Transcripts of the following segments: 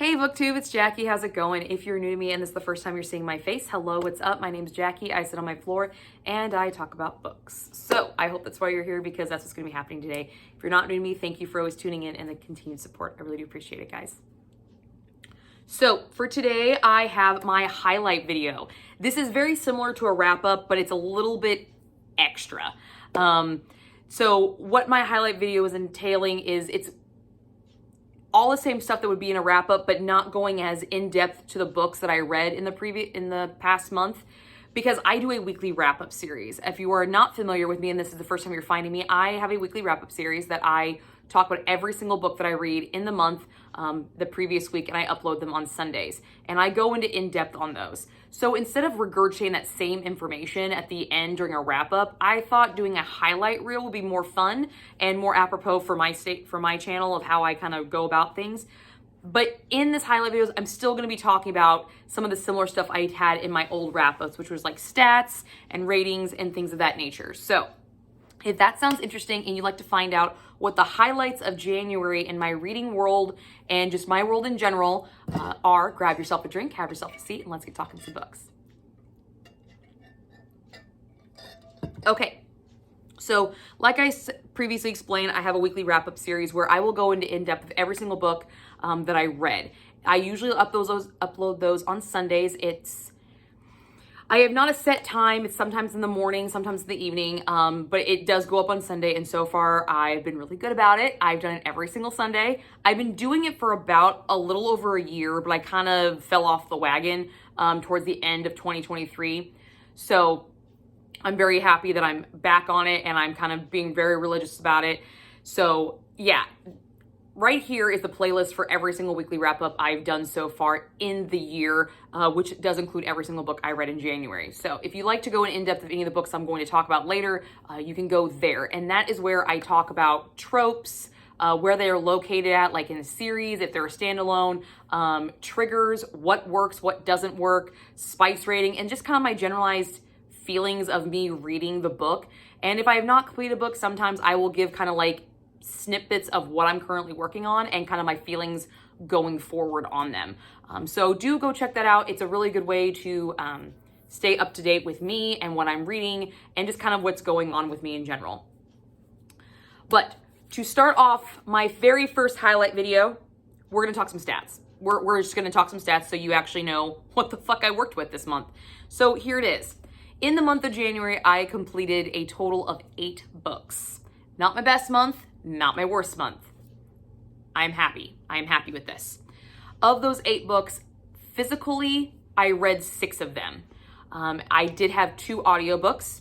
Hey BookTube, it's Jackie. How's it going? If you're new to me and this is the first time you're seeing my face, hello, what's up? My name's Jackie. I sit on my floor and I talk about books. So I hope that's why you're here, because that's what's going to be happening today. If you're not new to me, thank you for always tuning in and the continued support. I really do appreciate it, guys. So for today, I have my highlight video. This is very similar to a wrap up, but it's a little bit extra. So what my highlight video is entailing is it's all the same stuff that would be in a wrap up, but not going as in depth to the books that I read in the past month, because I do a weekly wrap up series. If you are not familiar with me and this is the first time you're finding me, I have a weekly wrap up series that I talk about every single book that I read in the month, the previous week, and I upload them on Sundays. And I go into in depth on those. So instead of regurgitating that same information at the end during a wrap up, I thought doing a highlight reel would be more fun and more apropos for my channel of how I kind of go about things. But in this highlight videos, I'm still going to be talking about some of the similar stuff I had in my old wrap-ups, which was like stats and ratings and things of that nature. So if that sounds interesting and you'd like to find out what the highlights of January in my reading world and just my world in general are, grab yourself a drink, have yourself a seat, and let's get talking some books. Okay. So like I previously explained, I have a weekly wrap-up series where I will go into in-depth of every single book that I read. I usually upload those on Sundays. I have not a set time. It's sometimes in the morning, sometimes in the evening, but it does go up on Sunday, and so far I've been really good about it. I've done it every single Sunday. I've been doing it for about a little over a year, but I kind of fell off the wagon towards the end of 2023. So I'm very happy that I'm back on it, and I'm kind of being very religious about it. So yeah, right here is the playlist for every single weekly wrap up I've done so far in the year, which does include every single book I read in January. So if you'd like to go in depth of any of the books I'm going to talk about later, you can go there. And that is where I talk about tropes, where they are located at, like in a series, if they're a standalone, triggers, what works, what doesn't work, spice rating, and just kind of my generalized feelings of me reading the book. And if I have not completed a book, sometimes I will give kind of like snippets of what I'm currently working on and kind of my feelings going forward on them. So do go check that out. It's a really good way to stay up to date with me and what I'm reading and just kind of what's going on with me in general. But to start off my very first highlight video, we're going to talk some stats. We're just going to talk some stats so you actually know what the fuck I worked with this month. So here it is. In the month of January, I completed a total of 8 books. Not my best month, not my worst month. I'm happy. I am happy with this. Of those 8 books, physically, I read 6 of them. I did have 2 audiobooks.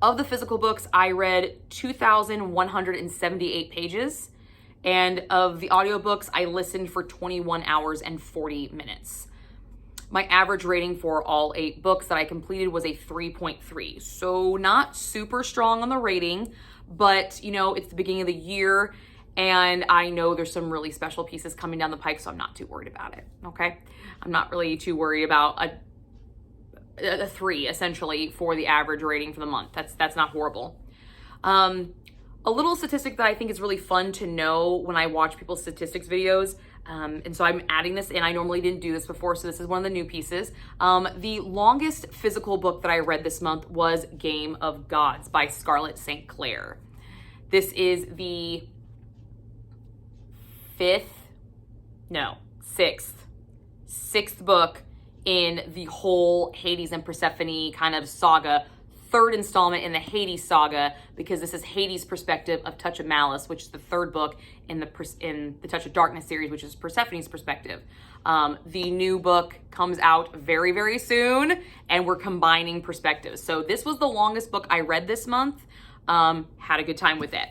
Of the physical books, I read 2,178 pages. And of the audiobooks, I listened for 21 hours and 40 minutes. My average rating for all 8 books that I completed was a 3.3. So not super strong on the rating, but you know, it's the beginning of the year and I know there's some really special pieces coming down the pike, so I'm not too worried about it, okay? I'm not really too worried about a 3 essentially for the average rating for the month. That's not horrible. A little statistic that I think is really fun to know when I watch people's statistics videos, and so I'm adding this in. I normally didn't do this before, so this is one of the new pieces. The longest physical book that I read this month was Game of Gods by Scarlett St. Clair. This is the 6th book in the whole Hades and Persephone kind of saga. 3rd installment in the Hades saga, because this is Hades' perspective of Touch of Malice, which is the 3rd book in the Touch of Darkness series, which is Persephone's perspective. The new book comes out very, very soon, and we're combining perspectives. So this was the longest book I read this month. Had a good time with it.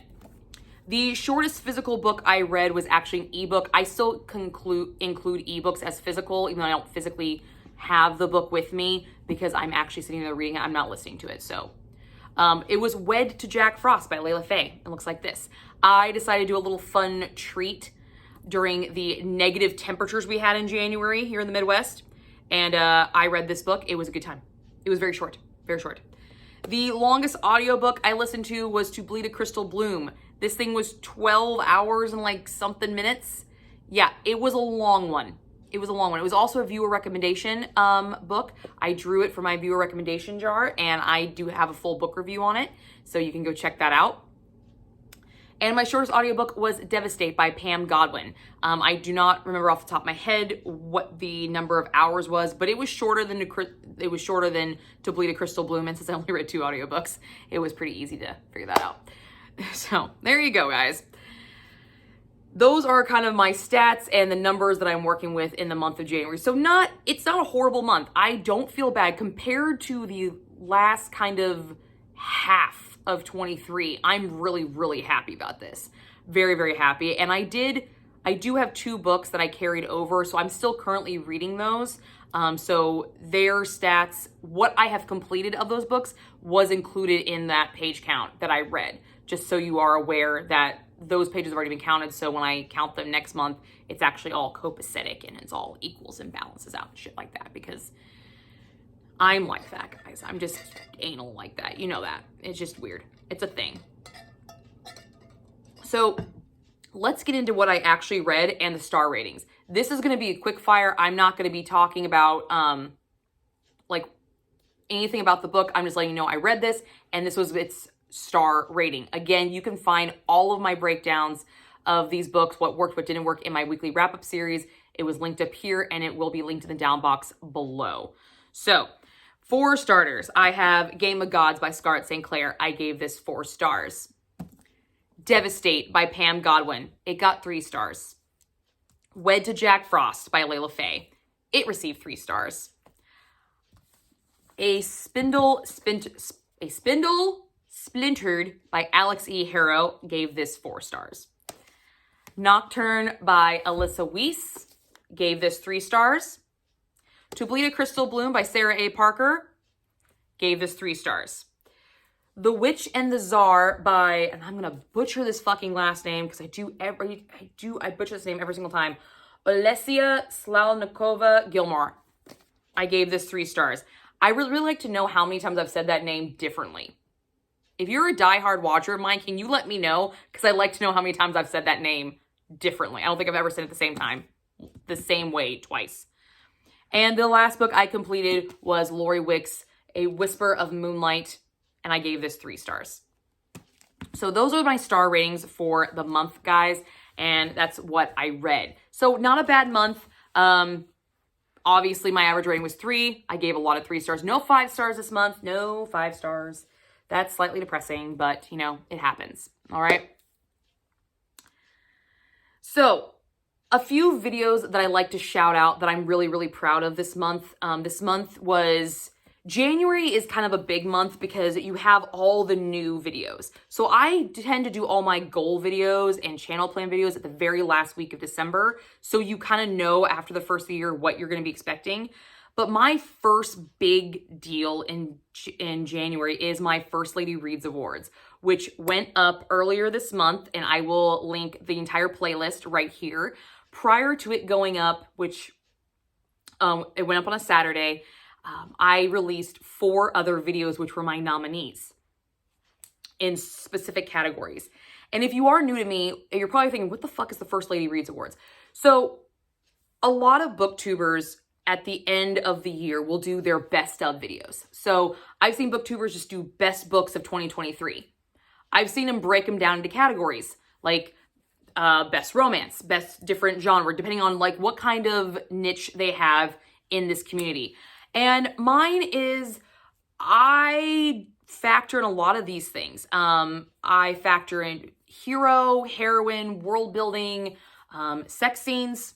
The shortest physical book I read was actually an ebook. I still include ebooks as physical, even though I don't physically have the book with me, because I'm actually sitting there reading it. I'm not listening to it. So it was Wed to Jack Frost by Layla Faye. It looks like this. I decided to do a little fun treat during the negative temperatures we had in January here in the Midwest. And I read this book. It was a good time. It was very short, very short. The longest audiobook I listened to was To Bleed a Crystal Bloom. This thing was 12 hours and like something minutes. Yeah, it was a long one. It was a long one. It was also a viewer recommendation book. I drew it for my viewer recommendation jar, and I do have a full book review on it, so you can go check that out. And my shortest audiobook was Devastate by Pam Godwin. I do not remember off the top of my head what the number of hours was, but it was shorter than To Bleed a Crystal Bloom, and since I only read 2 audiobooks, it was pretty easy to figure that out. So there you go, guys. Those are kind of my stats and the numbers that I'm working with in the month of January. So it's not a horrible month. I don't feel bad compared to the last kind of half of 23. I'm really, really happy about this. Very, very happy. And I do have 2 books that I carried over, so I'm still currently reading those. So their stats, what I have completed of those books was included in that page count that I read, just so you are aware that those pages have already been counted. So when I count them next month, it's actually all copacetic and it's all equals and balances out and shit like that, because I'm like that, guys. I'm just anal like that. You know that. It's just weird. It's a thing. So let's get into what I actually read and the star ratings. This is going to be a quick fire. I'm not going to be talking about like anything about the book. I'm just letting you know I read this and this was its star rating. Again, you can find all of my breakdowns of these books, what worked, what didn't work, in my weekly wrap-up series. It was linked up here and it will be linked in the down box below. So for starters, I have Game of Gods by Scarlett St. Clair. I gave this 4 stars. Devastate by Pam Godwin. It got 3 stars. Wed to Jack Frost by Layla Faye. It received 3 stars. A Spindle Splintered by Alex E. Harrow gave this 4 stars. Nocturne by Alyssa Weiss gave this 3 stars. To Bleed a Crystal Bloom by Sarah A. Parker gave this 3 stars. The Witch and the Tsar by, and I'm gonna butcher this fucking last name because I butcher this name every single time. Olesia Slalnikova Gilmore. I gave this 3 stars. I really, really like to know how many times I've said that name differently. If you're a diehard watcher of mine, can you let me know? Because I'd like to know how many times I've said that name differently. I don't think I've ever said it at the same time, the same way twice. And the last book I completed was Lori Wick's A Whisper of Moonlight, and I gave this 3 stars. So those are my star ratings for the month, guys, and that's what I read. So not a bad month. Obviously, my average rating was 3. I gave a lot of 3 stars. No 5 stars this month. No 5 stars. That's slightly depressing, but, you know, it happens. All right? So a few videos that I like to shout out that I'm really, really proud of this month. This month was... January is kind of a big month because you have all the new videos. So I tend to do all my goal videos and channel plan videos at the very last week of December. So you kind of know after the first of the year what you're going to be expecting. But my first big deal in January is my First Lady Reads Awards, which went up earlier this month, and I will link the entire playlist right here. Prior to it going up, which it went up on a Saturday, I released 4 other videos which were my nominees in specific categories. And if you are new to me, you're probably thinking, what the fuck is the First Lady Reads Awards? So a lot of booktubers at the end of the year will do their best of videos. So I've seen booktubers just do best books of 2023. I've seen them break them down into categories like best romance, best different genre, depending on like what kind of niche they have in this community. And mine is, I factor in a lot of these things. I factor in hero, heroine, world building, sex scenes.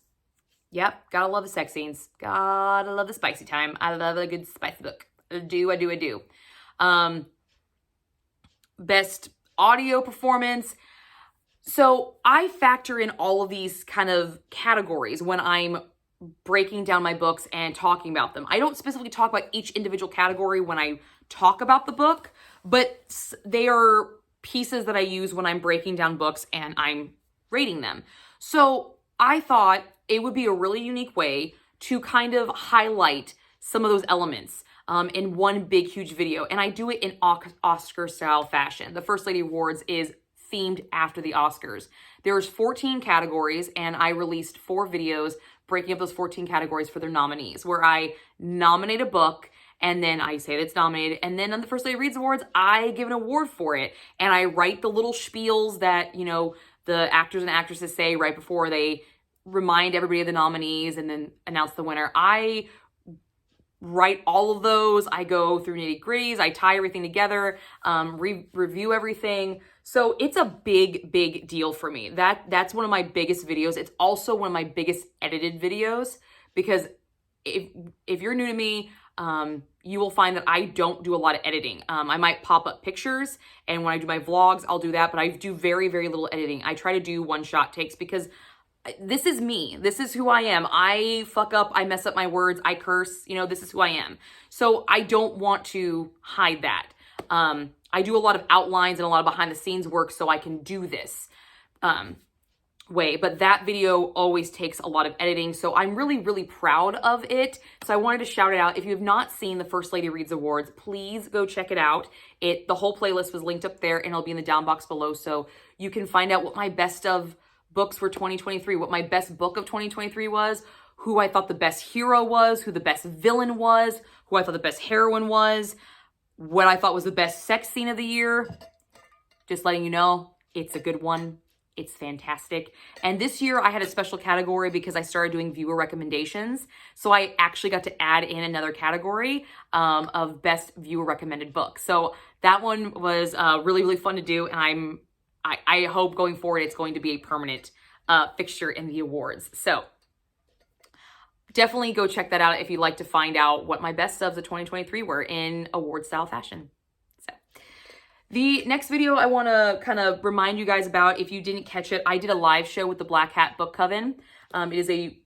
Yep, gotta love the sex scenes. Gotta love the spicy time. I love a good spicy book. I do. Best audio performance. So I factor in all of these kind of categories when I'm breaking down my books and talking about them. I don't specifically talk about each individual category when I talk about the book, but they are pieces that I use when I'm breaking down books and I'm rating them. So I thought it would be a really unique way to kind of highlight some of those elements in one big, huge video. And I do it in Oscar-style fashion. The First Lady Awards is themed after the Oscars. There's 14 categories, and I released 4 videos breaking up those 14 categories for their nominees, where I nominate a book, and then I say that it's nominated, and then on the First Lady Reads Awards, I give an award for it, and I write the little spiels that, you know, the actors and actresses say right before they remind everybody of the nominees and then announce the winner. I write all of those. I go through nitty gritties. I tie everything together, review everything. So it's a big, big deal for me. That's one of my biggest videos. It's also one of my biggest edited videos, because if you're new to me, you will find that I don't do a lot of editing. I might pop up pictures, and when I do my vlogs, I'll do that, but I do very, very little editing. I try to do one-shot takes because this is me. This is who I am. I fuck up. I mess up my words. I curse. You know, this is who I am. So I don't want to hide that. I do a lot of outlines and a lot of behind the scenes work so I can do this way. But that video always takes a lot of editing. So I'm really, really proud of it. So I wanted to shout it out. If you have not seen the First Lady Reads Awards, please go check it out. The whole playlist was linked up there, and it'll be in the down box below. So you can find out what my best of books for 2023, what my best book of 2023 was, who I thought the best hero was, who the best villain was, who I thought the best heroine was, what I thought was the best sex scene of the year. Just letting you know, it's a good one. It's fantastic. And this year I had a special category because I started doing viewer recommendations. So I actually got to add in another category of best viewer recommended book. So that one was really, really fun to do. And I hope going forward it's going to be a permanent fixture in the awards. So definitely go check that out if you'd like to find out what my best subs of 2023 were in award style fashion. So the next video I want to kind of remind you guys about, if you didn't catch it, I did a live show with the Black Hat Book Coven. It is a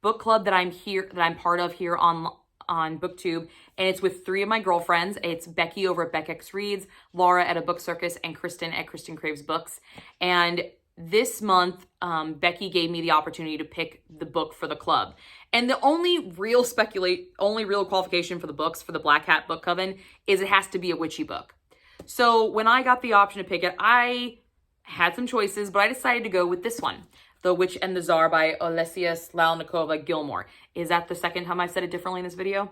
book club that I'm part of here on BookTube, and it's with 3 of my girlfriends. It's Becky over at BeckX Reads, Laura at A Book Circus, and Kristen at Kristen Craves Books. And this month, Becky gave me the opportunity to pick the book for the club. And the only real qualification for the books for the Black Hat Book Coven is it has to be a witchy book. So when I got the option to pick it, I had some choices, but I decided to go with this one, The Witch and the Tsar by Olesya Slalnikova Gilmore. Is that the second time I've said it differently in this video?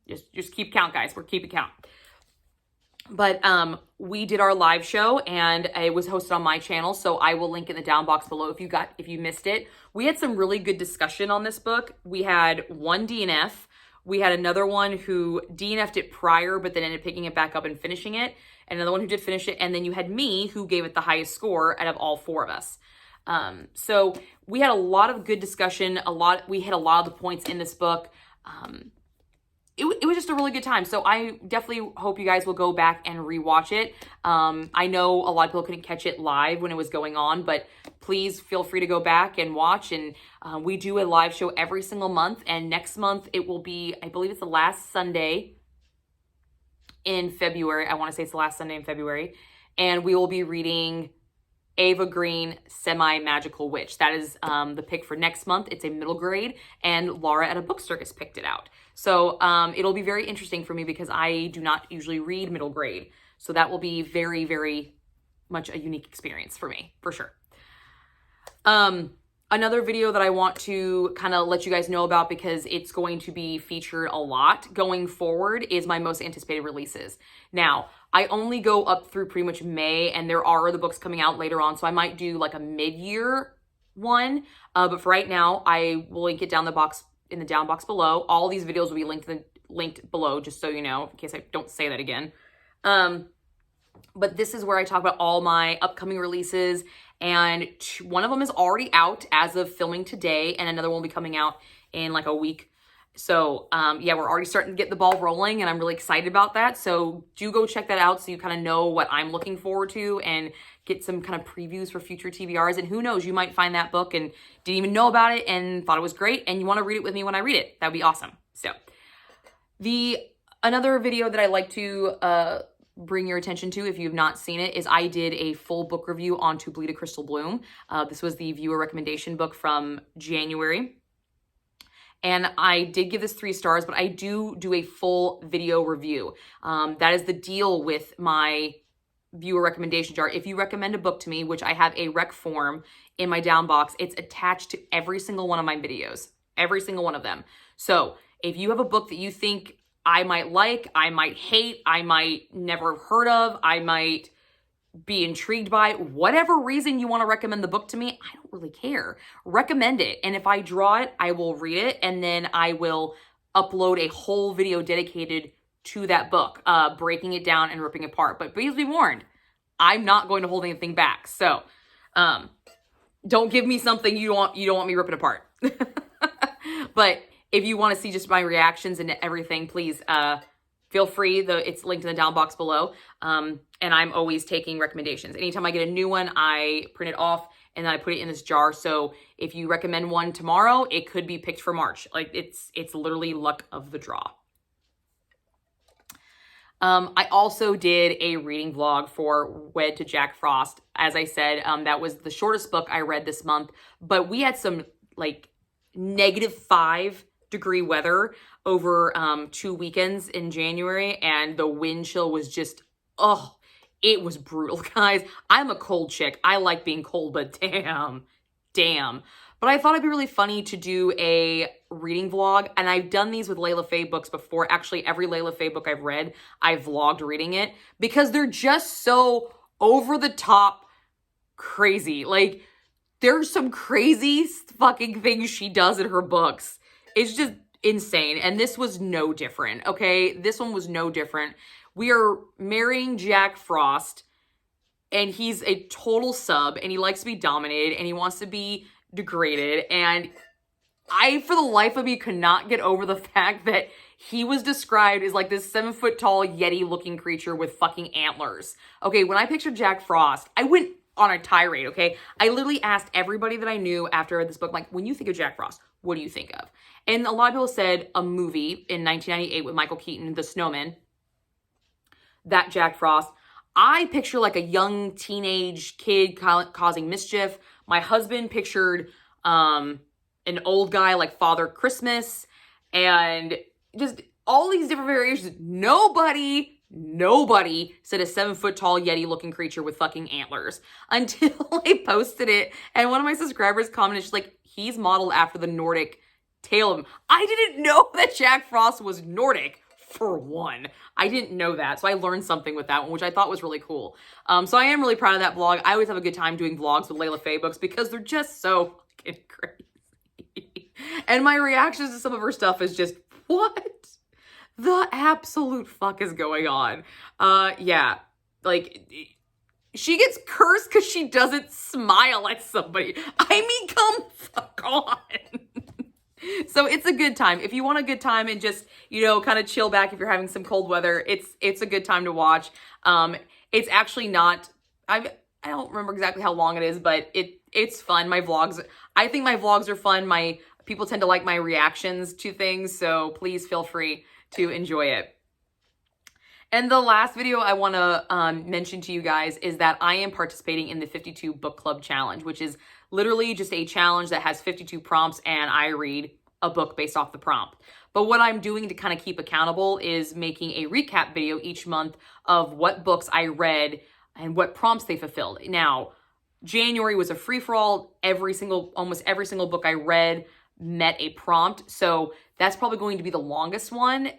Just keep count, guys. We're keeping count. But we did our live show, and it was hosted on my channel, so I will link in the down box below if you missed it. We had some really good discussion on this book. We had one DNF. We had another one who DNF'd it prior, but then ended up picking it back up and finishing it. And another one who did finish it. And then you had me, who gave it the highest score out of all 4 of us. So we had a lot of good discussion. We hit a lot of the points in this book. It was just a really good time. So I definitely hope you guys will go back and rewatch it. I know a lot of people couldn't catch it live when it was going on, but please feel free to go back and watch. And we do a live show every single month. And next month it will be, I believe it's the last Sunday in February. I want to say it's the last Sunday in February. And we will be reading Ava Green, Semi-Magical Witch. That is the pick for next month. It's a middle grade, and Laura at A Book Circus picked it out. So it'll be very interesting for me because I do not usually read middle grade. So that will be very, very much a unique experience for me, for sure. Another video that I want to kind of let you guys know about, because it's going to be featured a lot going forward, is my most anticipated releases. Now, I only go up through pretty much May, and there are other books coming out later on, so I might do like a mid-year one. But for right now, I will link it down in the down box below. All these videos will be linked below, just so you know, in case I don't say that again. But this is where I talk about all my upcoming releases, and one of them is already out as of filming today, and another one will be coming out in like a week. So yeah, we're already starting to get the ball rolling, and I'm really excited about that. So do go check that out so you kind of know what I'm looking forward to and get some kind of previews for future TBRs. And who knows, you might find that book and didn't even know about it and thought it was great, and you want to read it with me when I read it. That would be awesome. So another video that I like to bring your attention to, if you've not seen it, is I did a full book review on To Bleed a Crystal Bloom. This was the viewer recommendation book from January. And I did give this 3 stars, but I do a full video review. That is the deal with my viewer recommendation jar. If you recommend a book to me, which I have a rec form in my down box, it's attached to every single one of my videos, every single one of them. So if you have a book that you think I might like, I might hate, I might never have heard of, I might be intrigued by, whatever reason you want to recommend the book to me, I don't really care. Recommend it. And if I draw it, I will read it, and then I will upload a whole video dedicated to that book, breaking it down and ripping it apart. But please be warned, I'm not going to hold anything back. So don't give me something you don't want me ripping apart. But if you want to see just my reactions and everything, please feel free. It's linked in the down box below. And I'm always taking recommendations. Anytime I get a new one, I print it off and then I put it in this jar. So if you recommend one tomorrow, it could be picked for March. Like it's literally luck of the draw. I also did a reading vlog for Wed to Jack Frost. As I said, that was the shortest book I read this month, but we had some like -5-degree weather over 2 weekends in January, and the wind chill was just, oh, it was brutal, guys. I'm a cold chick. I like being cold, but damn. But I thought it'd be really funny to do a reading vlog, and I've done these with Layla Faye books before. Actually, every Layla Faye book I've read, I've vlogged reading it, because they're just so over the top crazy. Like, there's some crazy fucking things she does in her books. It's just insane, and this was no different, okay? This one was no different. We are marrying Jack Frost, and he's a total sub, and he likes to be dominated, and he wants to be degraded, and I, for the life of me, could not get over the fact that he was described as like this 7-foot-tall Yeti-looking creature with fucking antlers. Okay, when I pictured Jack Frost, I went on a tirade, okay? I literally asked everybody that I knew after I read this book, like, when you think of Jack Frost, what do you think of? And a lot of people said a movie in 1998 with Michael Keaton, The Snowman, that Jack Frost. I picture like a young teenage kid causing mischief. My husband pictured an old guy like Father Christmas, and just all these different variations. Nobody said a 7-foot-tall Yeti-looking creature with fucking antlers until I posted it, and one of my subscribers commented, she's like, he's modeled after the Nordic tale of him. I didn't know that Jack Frost was Nordic, for one. I didn't know that, so I learned something with that one, which I thought was really cool. So I am really proud of that vlog. I always have a good time doing vlogs with Layla Faye books because they're just so fucking crazy. And my reactions to some of her stuff is just, what the absolute fuck is going on? Yeah, like, she gets cursed because she doesn't smile at somebody. I mean, come fuck on. So it's a good time. If you want a good time and just, you know, kind of chill back if you're having some cold weather, it's a good time to watch. It's actually not, I don't remember exactly how long it is, but it's fun. My vlogs, I think my vlogs are fun. My people tend to like my reactions to things, so please feel free to enjoy it. And the last video I want to mention to you guys is that I am participating in the 52 Book Club Challenge, which is literally just a challenge that has 52 prompts, and I read a book based off the prompt. But what I'm doing to kind of keep accountable is making a recap video each month of what books I read and what prompts they fulfilled. Now, January was a free-for-all. Almost every single book I read met a prompt, so that's probably going to be the longest one.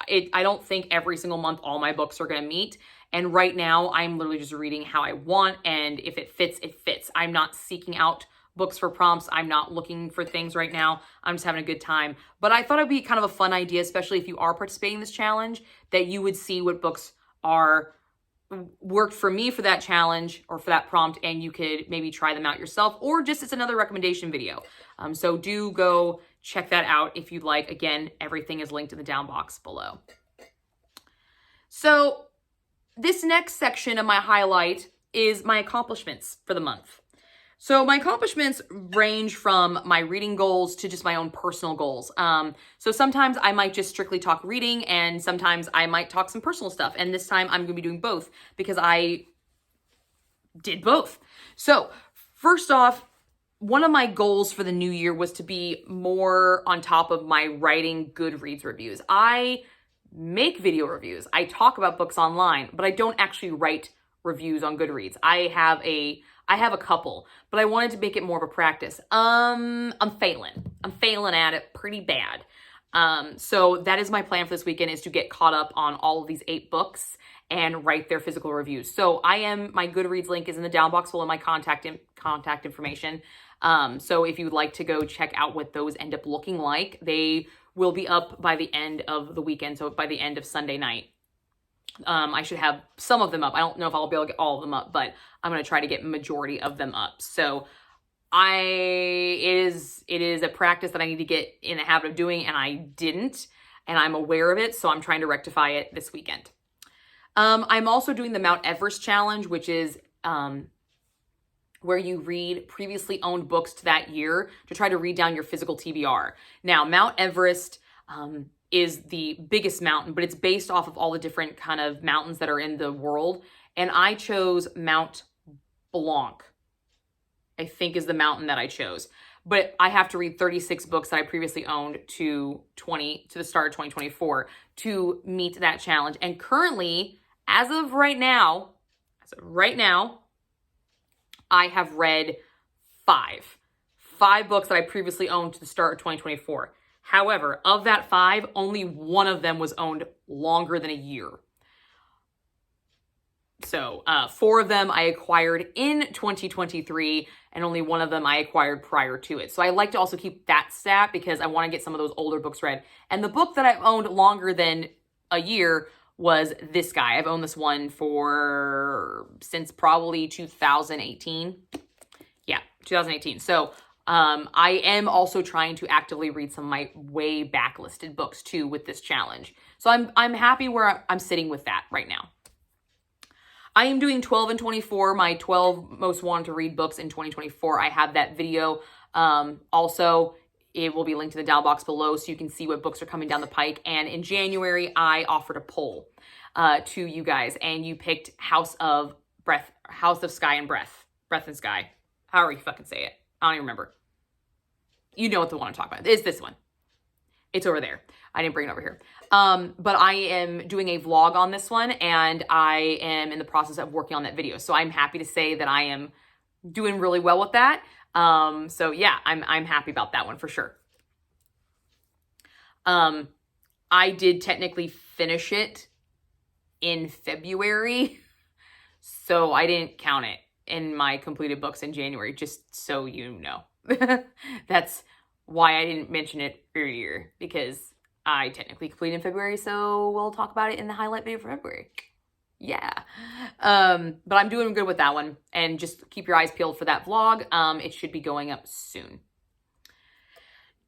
I don't think every single month all my books are going to meet. And right now I'm literally just reading how I want. And if it fits, it fits. I'm not seeking out books for prompts. I'm not looking for things right now. I'm just having a good time. But I thought it'd be kind of a fun idea, especially if you are participating in this challenge, that you would see what books worked for me for that challenge or for that prompt, and you could maybe try them out yourself, or just it's another recommendation video. So do go check that out if you'd like. Again, everything is linked in the down box below. So this next section of my highlight is my accomplishments for the month. So my accomplishments range from my reading goals to just my own personal goals. So sometimes I might just strictly talk reading, and sometimes I might talk some personal stuff. And this time I'm going to be doing both because I did both. So first off, one of my goals for the new year was to be more on top of my writing Goodreads reviews. I make video reviews. I talk about books online, but I don't actually write reviews on Goodreads. I have a couple, but I wanted to make it more of a practice. I'm failing at it pretty bad. So that is my plan for this weekend, is to get caught up on all of these 8 books and write their physical reviews. So my Goodreads link is in the down box below, my contact information. So if you'd like to go check out what those end up looking like, they will be up by the end of the weekend. So by the end of Sunday night. I should have some of them up. I don't know if I'll be able to get all of them up, but I'm going to try to get majority of them up. So it is a practice that I need to get in the habit of doing, and I didn't, and I'm aware of it. So I'm trying to rectify it this weekend. I'm also doing the Mount Everest challenge, which is, where you read previously owned books to that year to try to read down your physical TBR. Now, Mount Everest, is the biggest mountain, but it's based off of all the different kind of mountains that are in the world. And I chose Mount Blanc, I think is the mountain that I chose. But I have to read 36 books that I previously owned to the start of 2024 to meet that challenge. And currently, as of right now, I have read 5 books that I previously owned to the start of 2024. However, of that 5, only one of them was owned longer than a year. So 4 of them I acquired in 2023, and only one of them I acquired prior to it. So I like to also keep that stat because I want to get some of those older books read. And the book that I've owned longer than a year was this guy. I've owned this one since probably 2018. Yeah, 2018. So I am also trying to actively read some of my way backlisted books too with this challenge. So I'm happy where I'm sitting with that right now. I am doing 12 and 24, my 12 most wanted to read books in 2024. I have that video. Also, it will be linked in the down box below so you can see what books are coming down the pike. And in January, I offered a poll to you guys, and you picked House of Sky and Breath and Sky. However you fucking say it. I don't even remember. You know what the one I'm talking about. It's this one. It's over there. I didn't bring it over here. But I am doing a vlog on this one, and I am in the process of working on that video. So I'm happy to say that I am doing really well with that. So yeah, I'm happy about that one for sure. I did technically finish it in February, so I didn't count it in my completed books in January, just so you know. That's why I didn't mention it earlier, because I technically completed in February, so we'll talk about it in the highlight video for February. Yeah. But I'm doing good with that one, and just keep your eyes peeled for that vlog. It should be going up soon.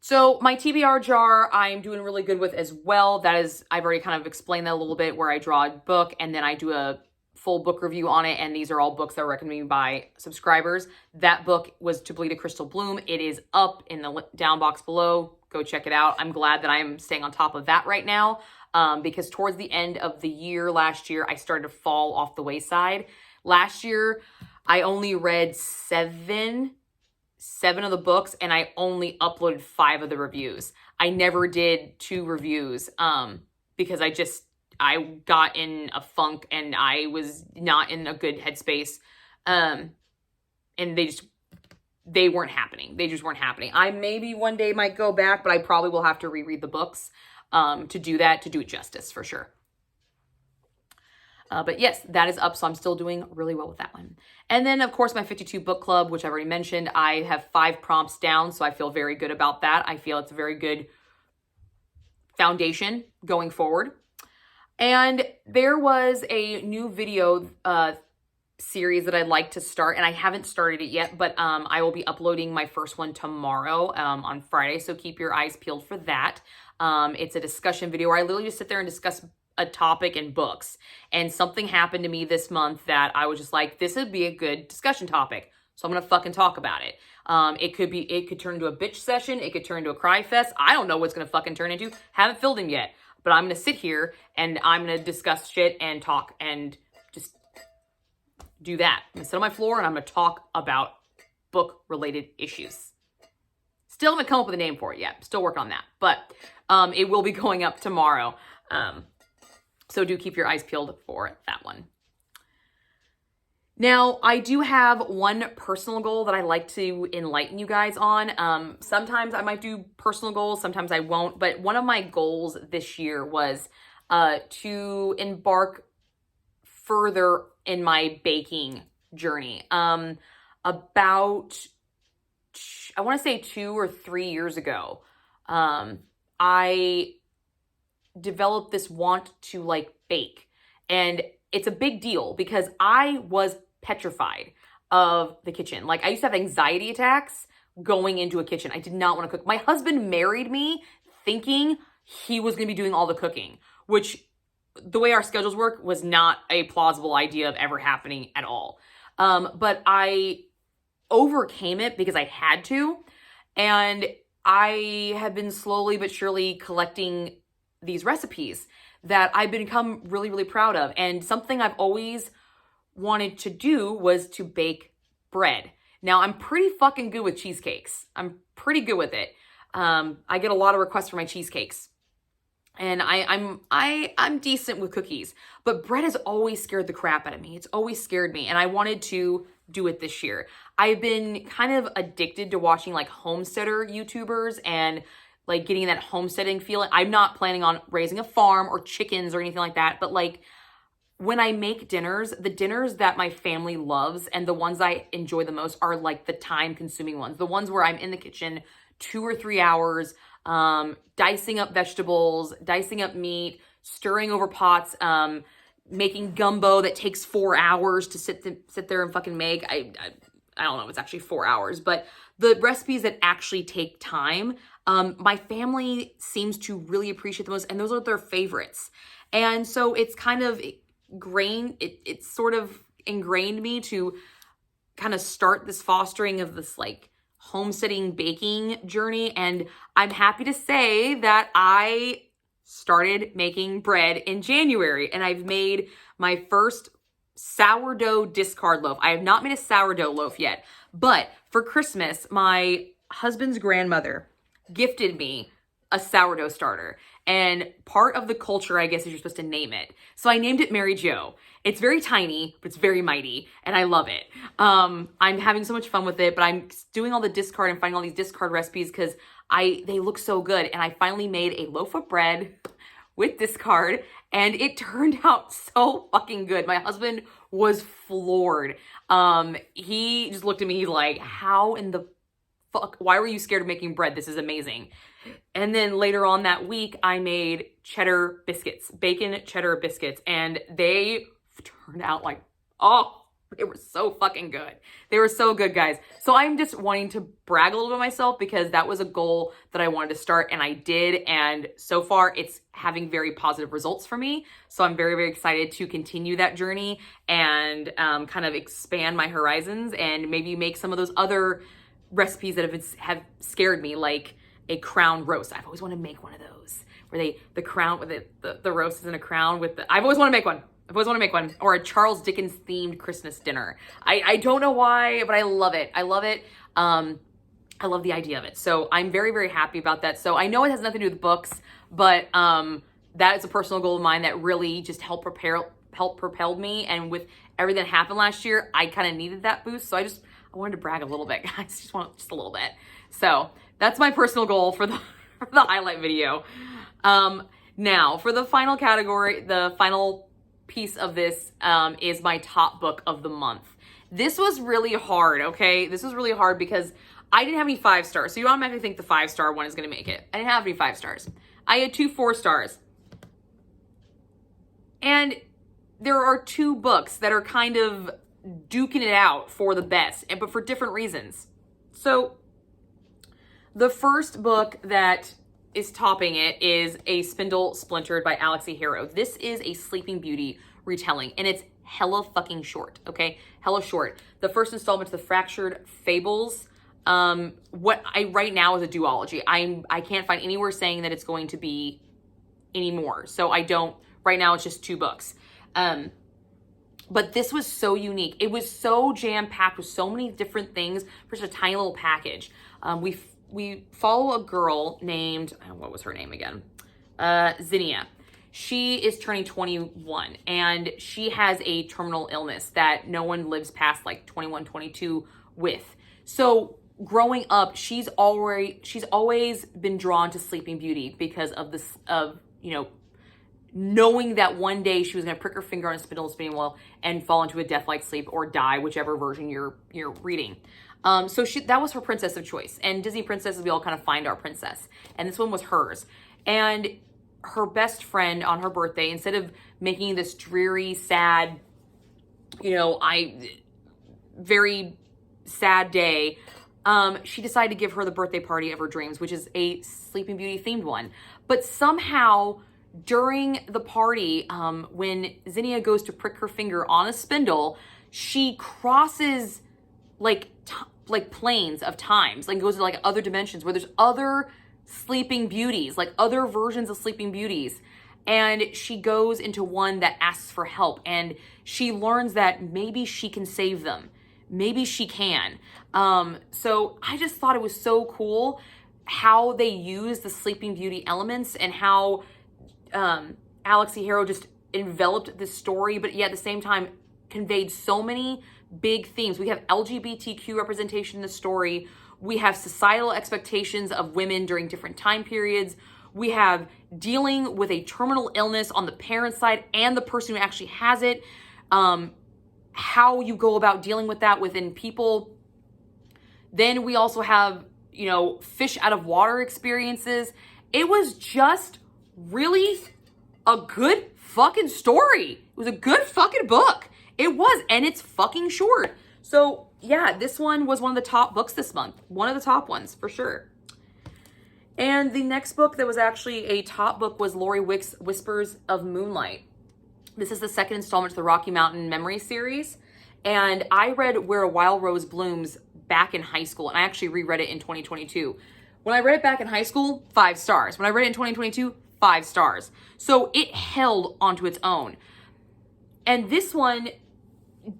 So my TBR jar, I'm doing really good with as well. That is, I've already kind of explained that a little bit, where I draw a book and then I do a full book review on it. And these are all books that were recommended by subscribers. That book was To Bleed a Crystal Bloom. It is up in the down box below. Go check it out. I'm glad that I'm staying on top of that right now. Because towards the end of the year, last year, I started to fall off the wayside. Last year, I only read seven of the books, and I only uploaded 5 of the reviews. I never did 2 reviews because I got in a funk and I was not in a good headspace. And they weren't happening. They just weren't happening. I maybe one day might go back, but I probably will have to reread the books to do it justice for sure. But yes, that is up, so I'm still doing really well with that one. And then, of course, my 52 book club, which I've already mentioned, I have 5 prompts down, so I feel very good about that. I feel it's a very good foundation going forward. And there was a new video series that I'd like to start, and I haven't started it yet, but I will be uploading my first one tomorrow on Friday, so keep your eyes peeled for that. It's a discussion video where I literally just sit there and discuss a topic in books. And something happened to me this month that I was just like, this would be a good discussion topic. So I'm going to fucking talk about it. It could turn into a bitch session. It could turn into a cry fest. I don't know what's going to fucking turn into. Haven't filled him yet, but I'm going to sit here and I'm going to discuss shit and talk and just do that. I'm going to sit on my floor and I'm going to talk about book related issues. Still haven't come up with a name for it yet. Still working on that, but it will be going up tomorrow. So do keep your eyes peeled for that one. Now, I do have one personal goal that I like to enlighten you guys on. Sometimes I might do personal goals, sometimes I won't, but one of my goals this year was to embark further in my baking journey. About, I want to say 2 or 3 years ago, I developed this want to like bake. And it's a big deal because I was petrified of the kitchen. Like I used to have anxiety attacks going into a kitchen. I did not want to cook. My husband married me thinking he was going to be doing all the cooking, which the way our schedules work was not a plausible idea of ever happening at all. But I overcame it because I had to. And I have been slowly but surely collecting these recipes that I've become really, really proud of. And something I've always wanted to do was to bake bread. Now, I'm pretty fucking good with cheesecakes. I'm pretty good with it. I get a lot of requests for my cheesecakes. And I'm decent with cookies, but bread has always scared the crap out of me. It's always scared me, and I wanted to do it this year. I've been kind of addicted to watching like homesteader YouTubers and like getting that homesteading feeling. I'm not planning on raising a farm or chickens or anything like that, but like when I make dinners, the dinners that my family loves and the ones I enjoy the most are like the time consuming ones, the ones where I'm in the kitchen 2 or 3 hours, dicing up vegetables, dicing up meat, stirring over pots, making gumbo that takes 4 hours to sit there and fucking make. I don't know if it's actually 4 hours, but the recipes that actually take time, my family seems to really appreciate the most, and those are their favorites. And so it's kind of it's sort of ingrained me to kind of start this fostering of this like homesteading baking journey. And I'm happy to say that I started making bread in January, and I've made my first sourdough discard loaf. I have not made a sourdough loaf yet, but for Christmas, my husband's grandmother gifted me a sourdough starter. And part of the culture, I guess, is you're supposed to name it. So I named it Mary Jo. It's very tiny, but it's very mighty, and I love it. I'm having so much fun with it, but I'm doing all the discard and finding all these discard recipes because they look so good. And I finally made a loaf of bread with discard, and it turned out so fucking good. My husband was floored. He just looked at me, he's like, how in the fuck, why were you scared of making bread? This is amazing. And then later on that week, I made cheddar biscuits, bacon cheddar biscuits, and they turned out like, oh, they were so fucking good. They were so good, guys. So I'm just wanting to brag a little bit myself because that was a goal that I wanted to start, and I did. And so far, it's having very positive results for me. So I'm very, very excited to continue that journey and kind of expand my horizons and maybe make some of those other recipes that have scared me, like a crown roast. I've always wanted to make one of those where the crown with the roast is in a crown with I've always wanted to make one. I've always wanted to make one, or a Charles Dickens themed Christmas dinner. I don't know why, but I love it. I love it. I love the idea of it. So I'm very, very happy about that. So I know it has nothing to do with books, but that is a personal goal of mine that really just helped propelled me. And with everything that happened last year, I kind of needed that boost. So I wanted to brag a little bit, guys. Just a little bit. So that's my personal goal for the highlight video. Now for the final category, the final piece of this is my top book of the month. This was really hard, okay? This was really hard because I didn't have any 5 stars. So you automatically think the 5-star one is going to make it. I didn't have any 5 stars. I had 2 4 stars. And there are 2 books that are kind of duking it out for the best, but for different reasons. So the first book that is topping it is A Spindle Splintered by Alexi Harrow. This is a Sleeping Beauty retelling, and it's hella fucking short, okay? Hella short. The first installment to the Fractured Fables, what I right now is a duology. I can't find anywhere saying that it's going to be anymore. So right now it's just 2 books. But this was so unique. It was so jam-packed with so many different things for such a tiny little package. We follow a girl named, what was her name again? Zinnia. She is turning 21 and she has a terminal illness that no one lives past like 21, 22 with. So growing up, she's always been drawn to Sleeping Beauty because of this, knowing that one day she was going to prick her finger on a spinning wheel and fall into a death-like sleep or die, whichever version you're reading. So that was her princess of choice. And Disney princesses, we all kind of find our princess. And this one was hers. And her best friend on her birthday, instead of making this dreary, sad, very sad day, she decided to give her the birthday party of her dreams, which is a Sleeping Beauty themed one. But somehow during the party, when Zinnia goes to prick her finger on a spindle, she crosses like planes of times, like goes to like other dimensions where there's other Sleeping Beauties, like other versions of Sleeping Beauties. And she goes into one that asks for help, and she learns that maybe she can save them. Maybe she can. So I just thought it was so cool how they use the Sleeping Beauty elements and how Alex E. Harrow just enveloped this story, but yet at the same time conveyed so many big themes. We have LGBTQ representation in the story. We have societal expectations of women during different time periods. We have dealing with a terminal illness on the parent side and the person who actually has it. How you go about dealing with that within people. Then we also have, fish out of water experiences. It was just really a good fucking story. It was a good fucking book. It was, and it's fucking short. So yeah, this one was one of the top books this month. One of the top ones, for sure. And the next book that was actually a top book was Lori Wick's Whispers of Moonlight. This is the second installment to the Rocky Mountain Memory series. And I read Where a Wild Rose Blooms back in high school, and I actually reread it in 2022. When I read it back in high school, 5 stars. When I read it in 2022, 5 stars. So it held onto its own. And this one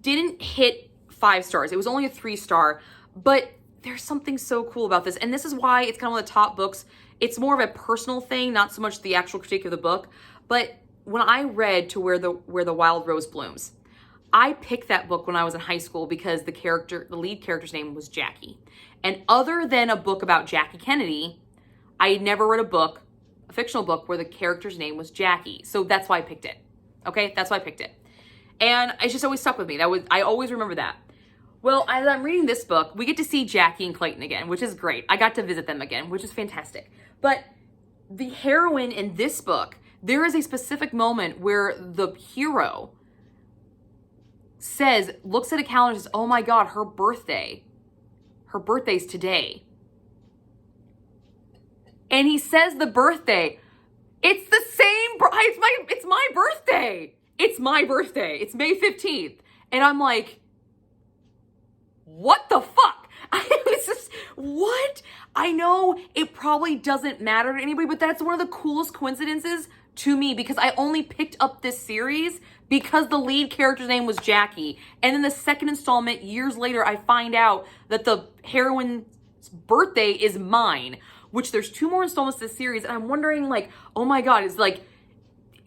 didn't hit 5 stars. It was only a 3-star, but there's something so cool about this. And this is why it's kind of one of the top books. It's more of a personal thing, not so much the actual critique of the book. But when I read to Where the Wild Rose Blooms, I picked that book when I was in high school because the lead character's name was Jackie. And other than a book about Jackie Kennedy, I had never read a fictional book where the character's name was Jackie. So that's why I picked it. Okay, that's why I picked it. And it just always stuck with me. I always remember that. Well, as I'm reading this book, we get to see Jackie and Clayton again, which is great. I got to visit them again, which is fantastic. But the heroine in this book, there is a specific moment where the hero looks at a calendar and says, oh my God, her birthday's today. And he says the birthday, it's the same, it's my birthday. It's my birthday. It's May 15th. And I'm like, what the fuck? It's just, what? I know it probably doesn't matter to anybody, but that's one of the coolest coincidences to me because I only picked up this series because the lead character's name was Jackie. And in the second installment, years later, I find out that the heroine's birthday is mine, which there's 2 more installments to this series. And I'm wondering, like, oh my God, is it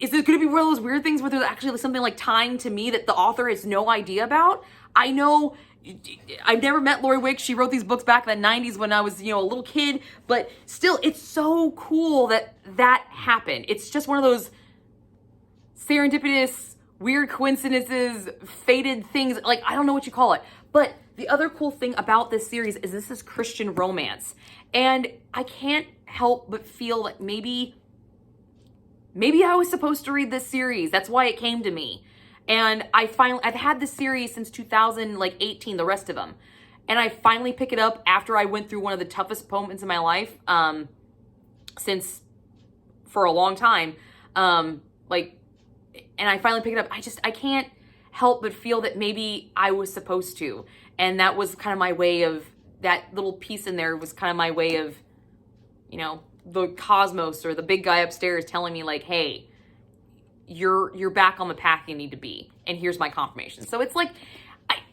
going to be one of those weird things where there's actually something like tying to me that the author has no idea about? I know I've never met Lori Wick. She wrote these books back in the 90s when I was, a little kid, but still, it's so cool that happened. It's just one of those serendipitous, weird coincidences, fated things. Like, I don't know what you call it. But the other cool thing about this series is this is Christian romance. And I can't help but feel like maybe I was supposed to read this series. That's why it came to me. And I've had this series since 2018, the rest of them. And I finally pick it up after I went through one of the toughest moments in my life, for a long time. And I finally pick it up. I can't help but feel that maybe I was supposed to. And that was kind of my way of, that little piece in there was kind of my way of, the cosmos or the big guy upstairs telling me like, hey, you're back on the path you need to be. And here's my confirmation. So it's like,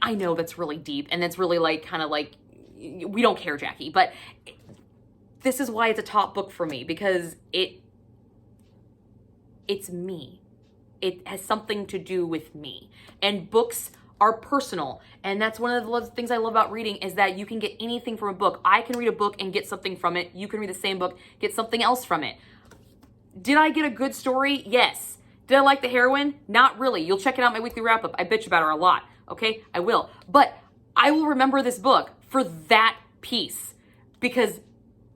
I know that's really deep and that's really like, kind of like, we don't care, Jackie, but this is why it's a top book for me because it's me. It has something to do with me. And books are personal. And that's one of the things I love about reading is that you can get anything from a book. I can read a book and get something from it. You can read the same book, get something else from it. Did I get a good story? Yes. Did I like the heroine? Not really. You'll check it out in my weekly wrap up. I bitch about her a lot. Okay, I will. But I will remember this book for that piece because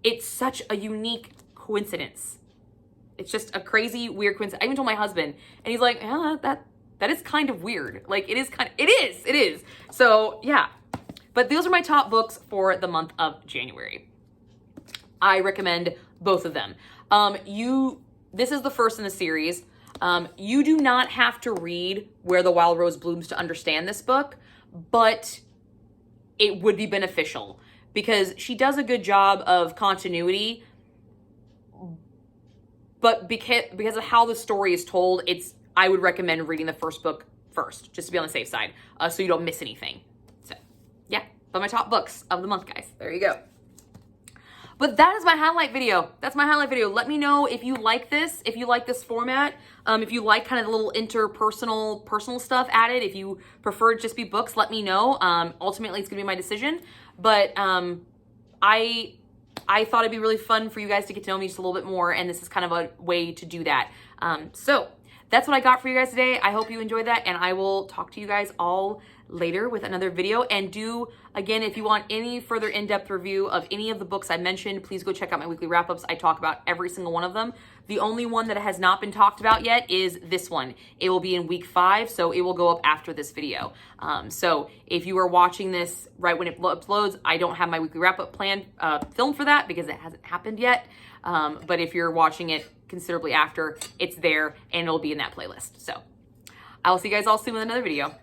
it's such a unique coincidence. It's just a crazy, weird coincidence. I even told my husband, and he's like, that is kind of weird. Like, it is. So, yeah. But those are my top books for the month of January. I recommend both of them. This is the first in the series. You do not have to read Where the Wild Rose Blooms to understand this book, but it would be beneficial because she does a good job of continuity, but because of how the story is told, I would recommend reading the first book first, just to be on the safe side, so you don't miss anything. So, yeah, but my top books of the month, guys. There you go. But that is my highlight video. That's my highlight video. Let me know if you like this, if you like this format, if you like kind of the little personal stuff added. If you prefer to just be books, let me know. Ultimately, it's gonna be my decision. But I thought it'd be really fun for you guys to get to know me just a little bit more, and this is kind of a way to do that. So that's what I got for you guys today. I hope you enjoyed that, and I will talk to you guys all later with another video. And again, if you want any further in-depth review of any of the books I mentioned, please go check out my weekly wrap-ups. I talk about every single one of them. The only one that has not been talked about yet is this one. It will be in week 5, so it will go up after this video. So if you are watching this right when it uploads, I don't have my weekly wrap-up planned filmed for that because it hasn't happened yet. But if you're watching it considerably after, it's there and it'll be in that playlist. So I will see you guys all soon with another video.